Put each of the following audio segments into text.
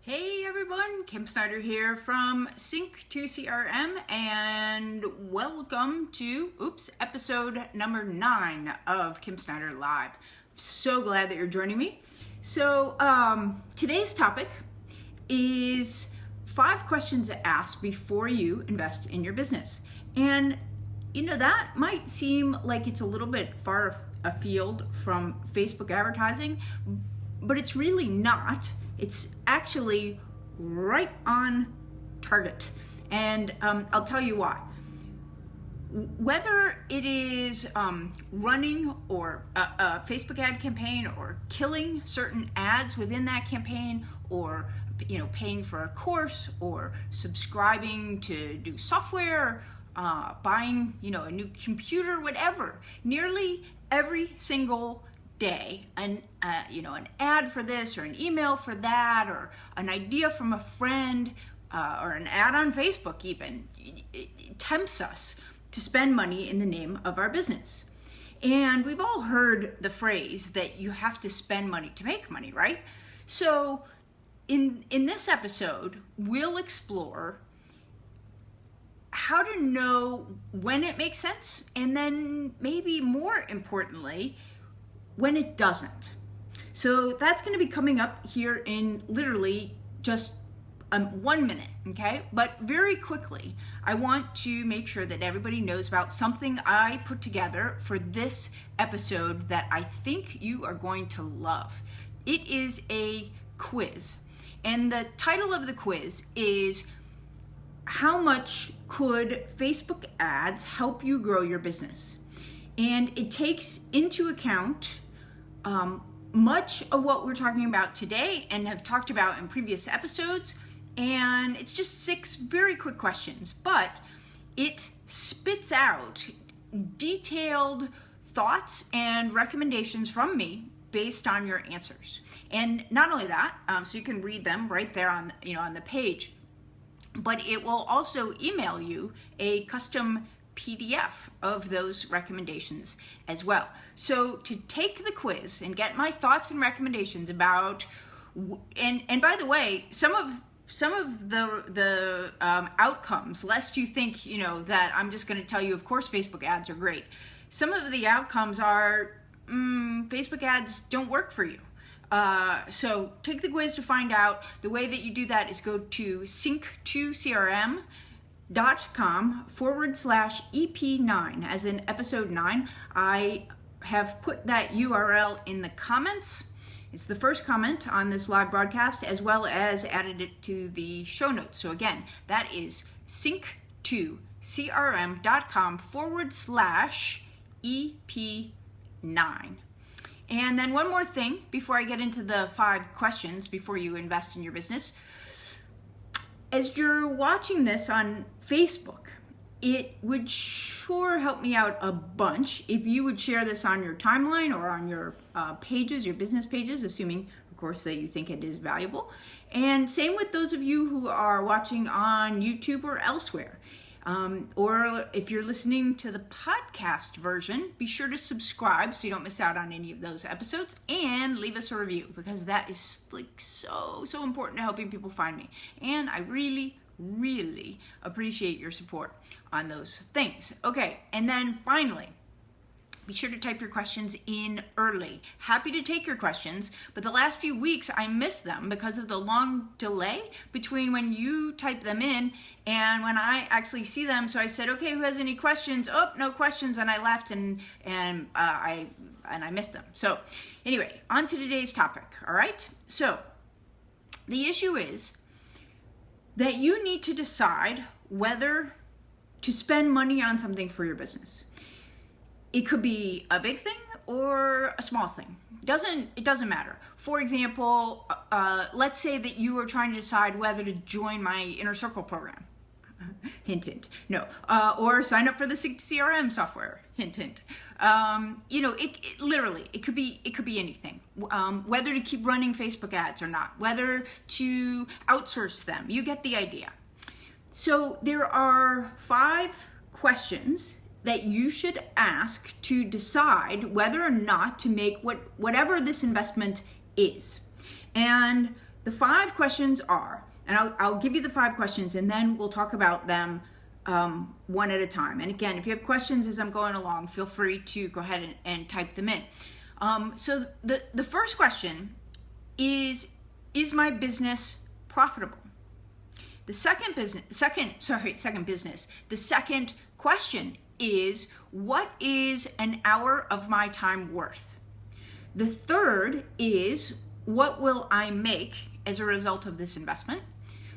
Hey everyone, Kim Snider here from Sync2CRM and welcome to episode number 9 of Kim Snider Live. So glad that you're joining me. So today's topic is 5 questions to ask before you invest in your business. And you know, that might seem like it's a little bit far afield from Facebook advertising, but it's really not. It's actually right on target. And I'll tell you why. Whether it is running or a Facebook ad campaign or killing certain ads within that campaign, or paying for a course or subscribing to do software, buying a new computer, whatever, nearly every single day an ad for this or an email for that or an idea from a friend or an ad on Facebook even, it tempts us to spend money in the name of our business. And we've all heard the phrase that you have to spend money to make money, right? So in this episode, we'll explore how to know when it makes sense, and then maybe more importantly, when it doesn't. So that's going to be coming up here in literally just 1 minute, okay? But very quickly, I want to make sure that everybody knows about something I put together for this episode that I think you are going to love. It is a quiz, and the title of the quiz is how much could Facebook ads help you grow your business? And it takes into account much of what we're talking about today and have talked about in previous episodes. And it's just 6 very quick questions, but it spits out detailed thoughts and recommendations from me based on your answers. And not only that, so you can read them right there on the page, but it will also email you a custom PDF of those recommendations as well. So to take the quiz and get my thoughts and recommendations about, and by the way, some of the outcomes, lest you think that I'm just going to tell you, of course Facebook ads are great. Some of the outcomes are Facebook ads don't work for you. So take the quiz to find out. The way that you do that is go to sync2crm.com/EP9, as in episode 9. I have put that URL in the comments. It's the first comment on this live broadcast, as well as added it to the show notes. So again, that is sync2crm.com/EP9. And then one more thing before I get into the 5 questions before you invest in your business. As you're watching this on Facebook, it would sure help me out a bunch if you would share this on your timeline or on your pages, your business pages, assuming, of course, that you think it is valuable. And same with those of you who are watching on YouTube or elsewhere. Or if you're listening to the podcast version, be sure to subscribe so you don't miss out on any of those episodes, and leave us a review, because that is so important to helping people find me. And I really appreciate your support on those things. Okay, and then finally, be sure to type your questions in early. Happy to take your questions, but the last few weeks I missed them because of the long delay between when you type them in and when I actually see them. So I said, okay, who has any questions? Oh, no questions, and I left and I missed them. So anyway, on to today's topic. All right. So the issue is that you need to decide whether to spend money on something for your business. It could be a big thing or a small thing. It doesn't matter. For example, let's say that you are trying to decide whether to join my Inner Circle program. Hint, hint. No. Or sign up for the CRM software. Hint, hint. It literally, it could be anything. Whether to keep running Facebook ads or not. Whether to outsource them. You get the idea. So there are 5 questions that you should ask to decide whether or not to make whatever this investment is. And the 5 questions are, and I'll give you the 5 questions and then we'll talk about them one at a time. And again, if you have questions as I'm going along, feel free to go ahead and type them in. So the first question is my business profitable? The second question is, what is an hour of my time worth? The third is, what will I make as a result of this investment?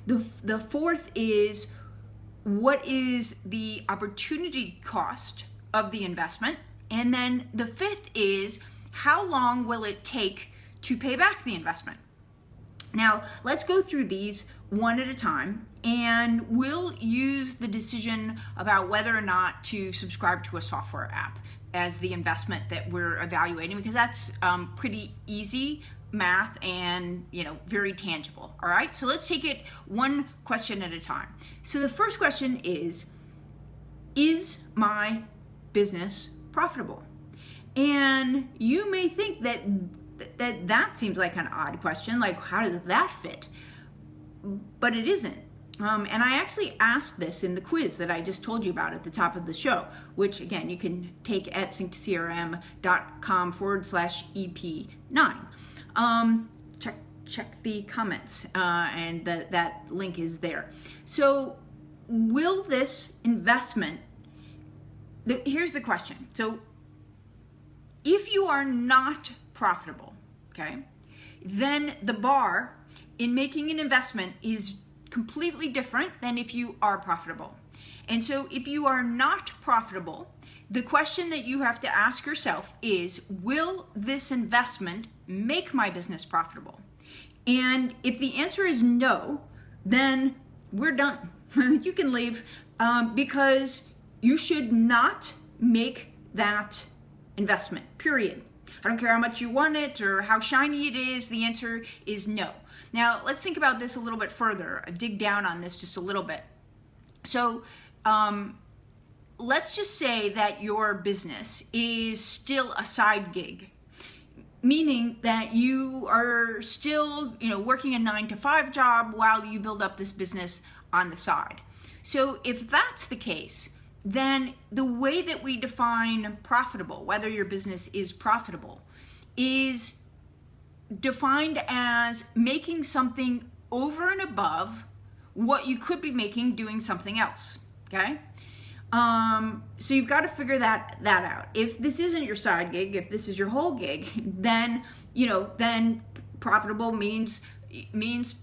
The fourth is, what is the opportunity cost of the investment? And then the fifth is, how long will it take to pay back the investment? Now, let's go through these one at a time, and we'll use the decision about whether or not to subscribe to a software app as the investment that we're evaluating, because that's pretty easy math and, you know, very tangible. All right, so let's take it one question at a time. So the first question is my business profitable? And you may think that seems like an odd question, like how does that fit? But it isn't. And I actually asked this in the quiz that I just told you about at the top of the show, which again, you can take at synctocrm.com/EP9. Check the comments, and that link is there. So will this investment, here's the question. So if you are not profitable, okay, then the bar in making an investment is completely different than if you are profitable. And so if you are not profitable, the question that you have to ask yourself is, will this investment make my business profitable? And if the answer is no, then we're done. You can leave, because you should not make that investment, period. I don't care how much you want it or how shiny it is, the answer is no. Now, let's think about this a little bit further, dig down on this just a little bit. So, let's just say that your business is still a side gig, meaning that you are still, you know, working a 9-to-5 job while you build up this business on the side. So if that's the case, then the way that we define profitable, whether your business is profitable, is defined as making something over and above what you could be making doing something else, okay? So you've got to figure that out. If this isn't your side gig, if this is your whole gig, then, you know, then profitable means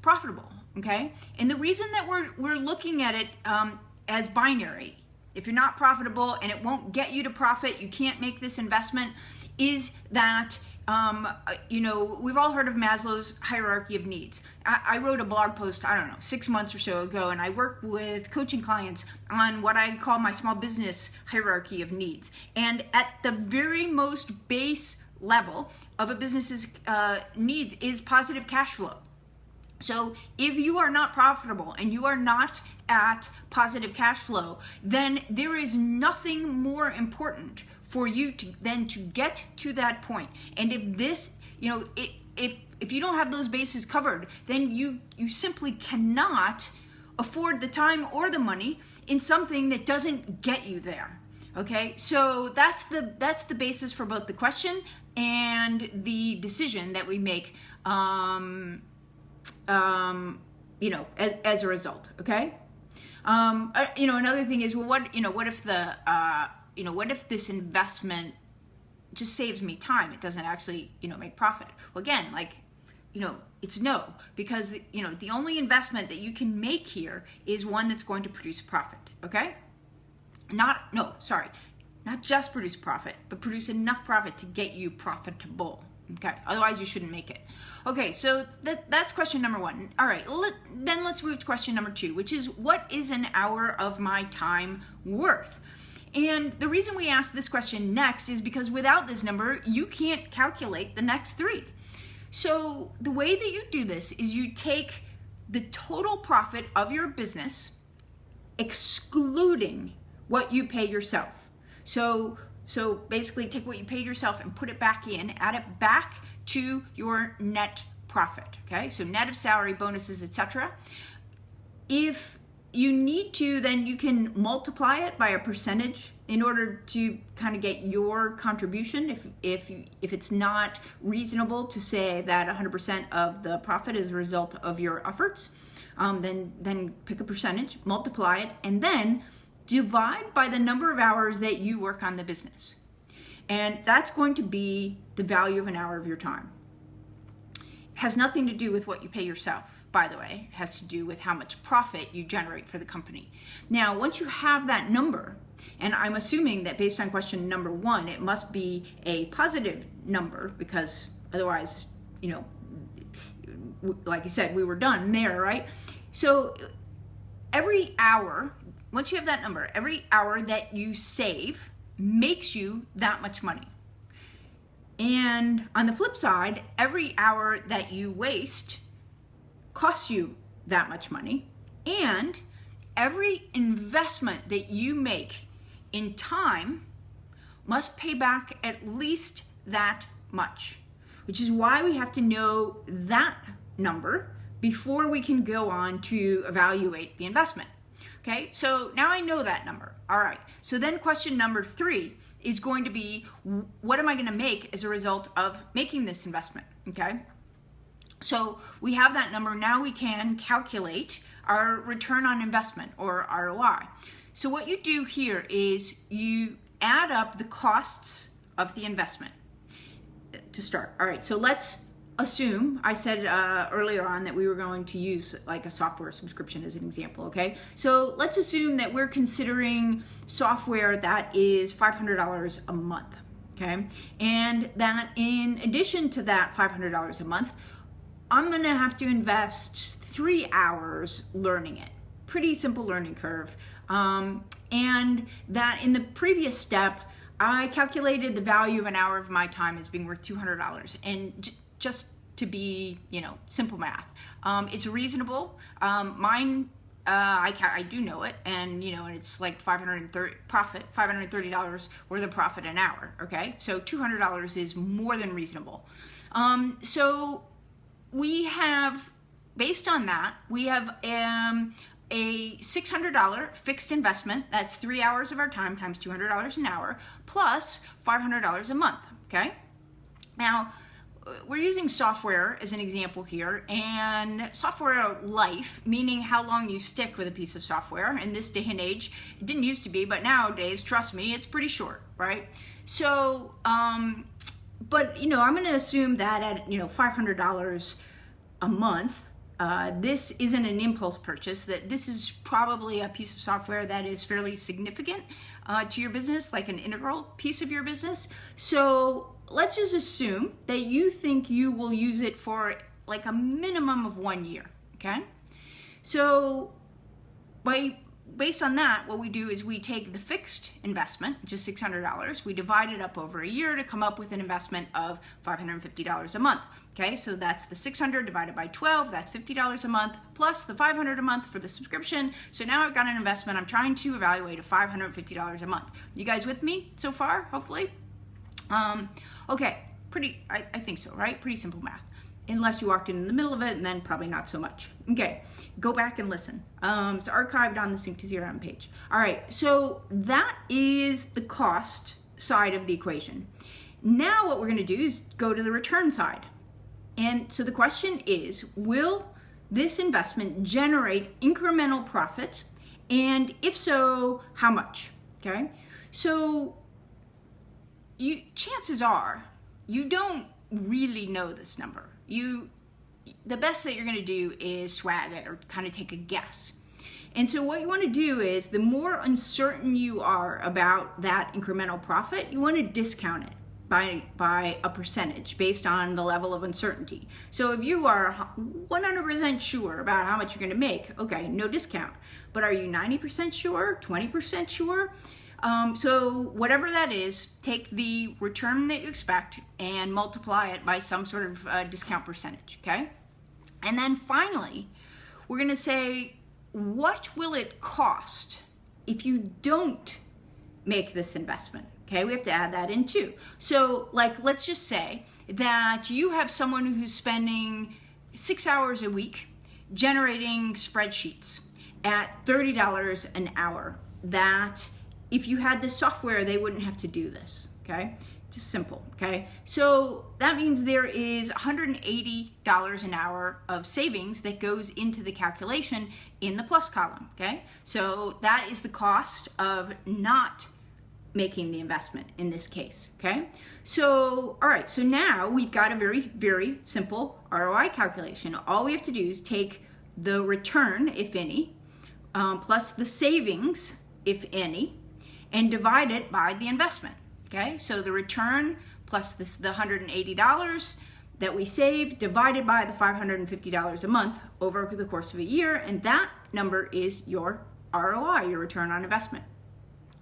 profitable, okay? And the reason that we're looking at it as binary, if you're not profitable and it won't get you to profit, you can't make this investment, is that you know, we've all heard of Maslow's hierarchy of needs. I wrote a blog post, I don't know, 6 months or so ago, and I work with coaching clients on what I call my small business hierarchy of needs. And at the very most base level of a business's needs is positive cash flow. So if you are not profitable and you are not at positive cash flow, then there is nothing more important for you to get to that point. And if this, you know, if you don't have those bases covered, then you simply cannot afford the time or the money in something that doesn't get you there. Okay, so that's the basis for both the question and the decision that we make, you know, as a result. Okay, you know, another thing is, well, what if this investment just saves me time? It doesn't actually, you know, make profit. Well, again, like, you know, it's no, because you know, the only investment that you can make here is one that's going to produce a profit. Okay, not just produce profit, but produce enough profit to get you profitable. Okay, otherwise you shouldn't make it. Okay, so that's question number 1. All right, then let's move to question number 2, which is, what is an hour of my time worth? And the reason we ask this question next is because without this number, you can't calculate the next 3. So the way that you do this is you take the total profit of your business, excluding what you pay yourself. So basically take what you paid yourself and put it back in, add it back to your net profit, okay? So net of salary, bonuses, etc. If you need to, then you can multiply it by a percentage in order to kind of get your contribution. If it's not reasonable to say that 100% of the profit is a result of your efforts, then pick a percentage, multiply it, and then divide by the number of hours that you work on the business. And that's going to be the value of an hour of your time. It has nothing to do with what you pay yourself, by the way. It has to do with how much profit you generate for the company. Now, once you have that number, and I'm assuming that based on question number 1, it must be a positive number, because otherwise, you know, like I said, we were done there, right? So every hour, once you have that number, every hour that you save makes you that much money. And on the flip side, every hour that you waste costs you that much money. And every investment that you make in time must pay back at least that much, which is why we have to know that number before we can go on to evaluate the investment. Okay, so now I know that number. All right, so then question number 3 is going to be, what am I going to make as a result of making this investment? Okay, so we have that number. Now we can calculate our return on investment, or ROI. So what you do here is you add up the costs of the investment to start. All right, so let's assume, I said earlier on that we were going to use like a software subscription as an example, okay? So let's assume that we're considering software that is $500 a month, okay? And that in addition to that $500 a month, I'm gonna have to invest 3 hours learning it. Pretty simple learning curve. And that in the previous step, I calculated the value of an hour of my time as being worth $200. And just to be, you know, simple math. It's reasonable. Mine, I do know it, and you know, and it's like $530 worth of profit an hour. Okay, so $200 is more than reasonable. So we have, based on that, we have a $600 fixed investment. That's 3 hours of our time times $200 an hour plus $500 a month. Okay, now we're using software as an example here, and software life, meaning how long you stick with a piece of software. In this day and age, it didn't used to be, but nowadays, trust me, it's pretty short, right? So, but you know, I'm going to assume that at, you know, $500 a month, this isn't an impulse purchase, that this is probably a piece of software that is fairly significant to your business, like an integral piece of your business. So let's just assume that you think you will use it for like a minimum of 1 year, okay? So based on that, what we do is we take the fixed investment, which is $600, we divide it up over a year to come up with an investment of $550 a month, okay? So that's the 600 divided by 12, that's $50 a month, plus the 500 a month for the subscription. So now I've got an investment I'm trying to evaluate of $550 a month. You guys with me so far, hopefully? Okay, I think so, right? Pretty simple math. Unless you walked in the middle of it, and then probably not so much. Okay, go back and listen. It's archived on the Sync to CRM page. All right, so that is the cost side of the equation. Now what we're gonna do is go to the return side. And so the question is, will this investment generate incremental profit? And if so, how much, okay? So chances are you don't really know this number. The best that you're going to do is swag it or kind of take a guess. And so what you want to do is, the more uncertain you are about that incremental profit, you want to discount it by a percentage based on the level of uncertainty. So if you are 100% sure about how much you're going to make, okay, no discount. But are you 90% sure, 20% sure? So whatever that is, take the return that you expect and multiply it by some sort of discount percentage, okay? And then finally, we're gonna say, what will it cost if you don't make this investment, Okay, we have to add that in too. So like, let's just say that you have someone who's spending 6 hours a week generating spreadsheets at $30 an hour, that if you had this software, they wouldn't have to do this, okay? Just simple, okay? So that means there is $180 an hour of savings that goes into the calculation in the plus column, okay? So that is the cost of not making the investment in this case, okay? So, all right, so now we've got a very, very simple ROI calculation. All we have to do is take the return, if any, plus the savings, if any, and divide it by the investment, okay? So the return plus the $180 that we save divided by the $550 a month over the course of a year, and that number is your ROI, your return on investment,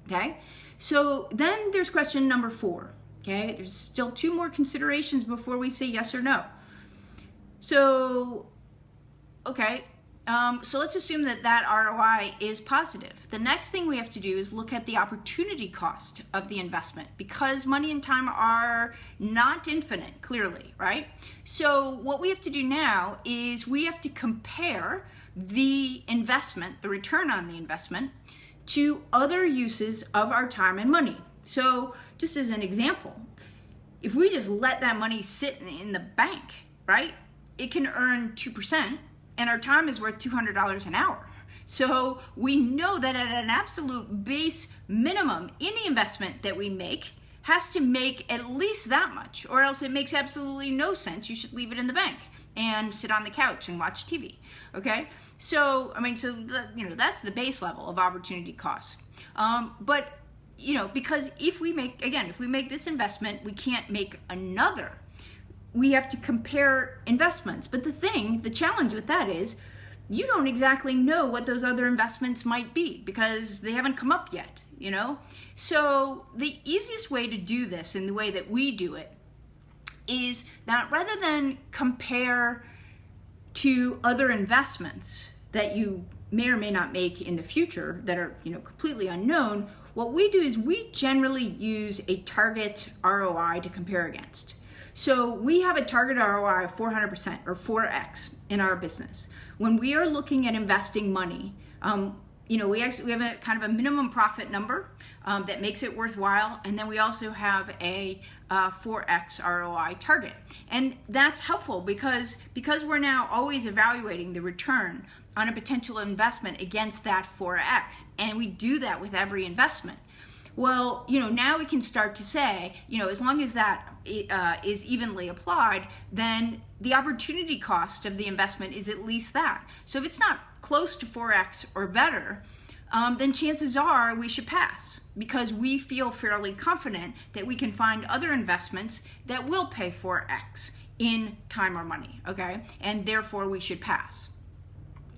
okay? So then there's question number 4, okay? There's still 2 more considerations before we say yes or no. So, okay, so let's assume that that ROI is positive. The next thing we have to do is look at the opportunity cost of the investment, because money and time are not infinite, clearly, right? So what we have to do now is we have to compare the investment, the return on the investment, to other uses of our time and money. So just as an example, if we just let that money sit in the bank, right, it can earn 2%, and our time is worth $200 an hour. So we know that at an absolute base minimum, any investment that we make has to make at least that much, or else it makes absolutely no sense. You should leave it in the bank and sit on the couch and watch TV, okay? So, I mean, so, that's the base level of opportunity costs. But, because if we make this investment, we can't make another. We have to compare investments. But the challenge with that is you don't exactly know what those other investments might be because they haven't come up yet, So the easiest way to do this, in the way that we do it, is that rather than compare to other investments that you may or may not make in the future that are completely unknown, what we do is we generally use a target ROI to compare against. So we have a target ROI of 400% or 4x in our business. When we are looking at investing money, we have a kind of a minimum profit number that makes it worthwhile, and then we also have a 4x ROI target. And that's helpful because we're now always evaluating the return on a potential investment against that 4x, and we do that with every investment. Well, now we can start to say, as long as that is evenly applied, then the opportunity cost of the investment is at least that. So if it's not close to 4x or better, then chances are we should pass, because we feel fairly confident that we can find other investments that will pay 4x in time or money, okay? And therefore we should pass.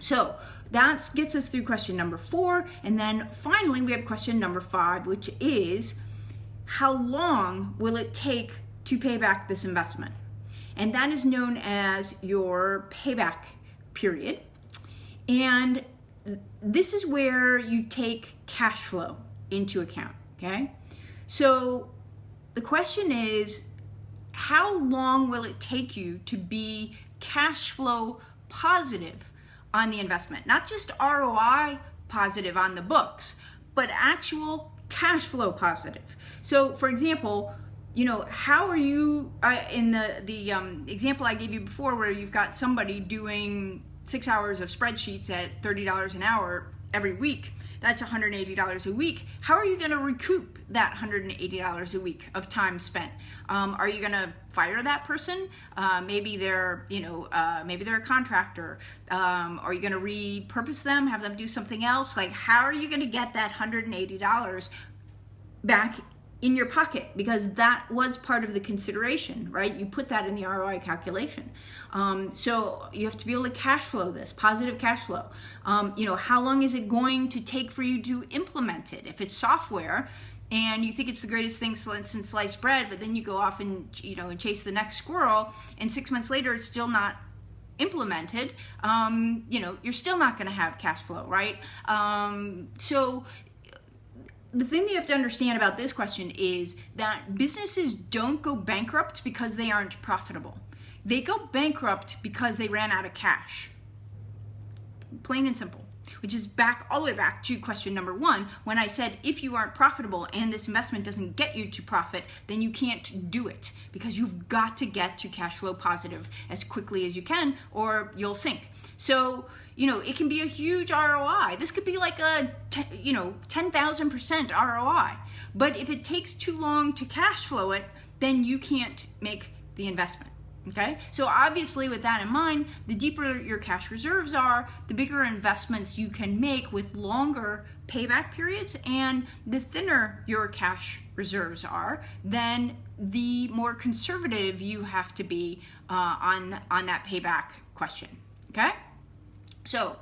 So that gets us through question number 4, and then finally we have question number 5, which is how long will it take to pay back this investment? And that is known as your payback period. And this is where you take cash flow into account, okay? So the question is, how long will it take you to be cash flow positive on the investment? Not just ROI positive on the books, but actual cash flow positive. So for example, how are you, in the example I gave you before, where you've got somebody doing 6 hours of spreadsheets at $30 an hour every week, that's $180 a week. How are you going to recoup that $180 a week of time spent? Are you going to fire that person? Maybe they're, maybe they're a contractor. Are you going to repurpose them, have them do something else? Like, how are you going to get that $180 back in your pocket? Because that was part of the consideration, right? You put that in the ROI calculation. So you have to be able to cash flow this, positive cash flow. How long is it going to take for you to implement it? If it's software and you think it's the greatest thing since sliced bread, but then you go off and, and chase the next squirrel, and 6 months later it's still not implemented, you're still not going to have cash flow, right? So the thing that you have to understand about this question is that businesses don't go bankrupt because they aren't profitable. They go bankrupt because they ran out of cash. Plain and simple. Which is all the way back to question number 1, when I said if you aren't profitable and this investment doesn't get you to profit, then you can't do it, because you've got to get to cash flow positive as quickly as you can or you'll sink. So, it can be a huge ROI. This could be like a 10,000% ROI. But if it takes too long to cash flow it, then you can't make the investment. Okay, so obviously with that in mind, the deeper your cash reserves are, the bigger investments you can make with longer payback periods, and the thinner your cash reserves are, then the more conservative you have to be on that payback question. Okay, so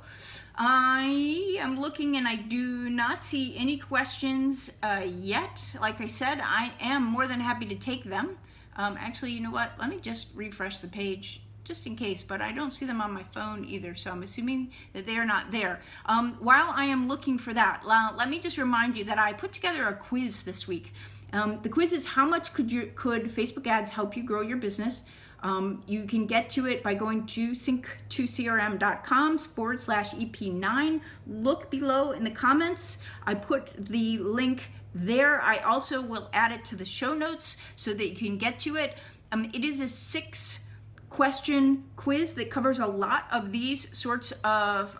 I am looking and I do not see any questions yet. Like I said, I am more than happy to take them. Actually, you know what? Let me just refresh the page just in case, but I don't see them on my phone either, so I'm assuming that they are not there. While I am looking for that, let me just remind you that I put together a quiz this week. The quiz is how much could Facebook ads help you grow your business? You can get to it by going to sync2crm.com/EP9. Look below in the comments. I put the link there. I also will add it to the show notes so that you can get to it. It is a 6-question quiz that covers a lot of these sorts of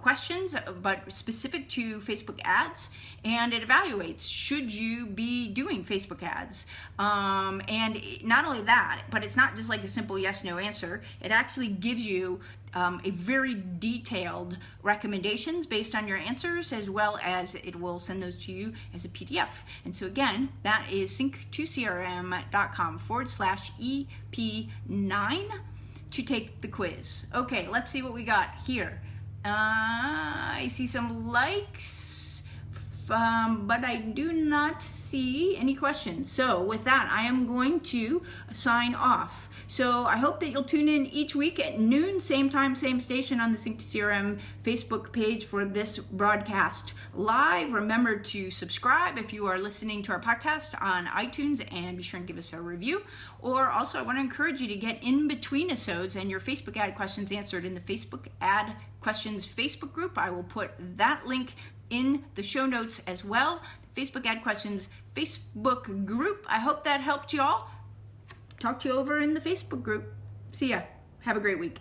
questions, but specific to Facebook ads, and it evaluates should you be doing Facebook ads. And not only that, but it's not just like a simple yes/no answer. It actually gives you a very detailed recommendations based on your answers, as well as it will send those to you as a PDF. And so again, that is sync2crm.com/EP9 to take the quiz. Okay, let's see what we got here. I see some likes, but I do not see any questions. So with that, I am going to sign off. So I hope that you'll tune in each week at noon, same time, same station on the Sync2CRM Facebook page for this broadcast live. Remember to subscribe if you are listening to our podcast on iTunes, and be sure and give us a review. Or also, I want to encourage you to get in between episodes and your Facebook ad questions answered in the Facebook Ad Questions Facebook group. I will put that link in the show notes as well. Facebook Ad Questions Facebook group. I hope that helped you all. Talk to you over in the Facebook group. See ya. Have a great week.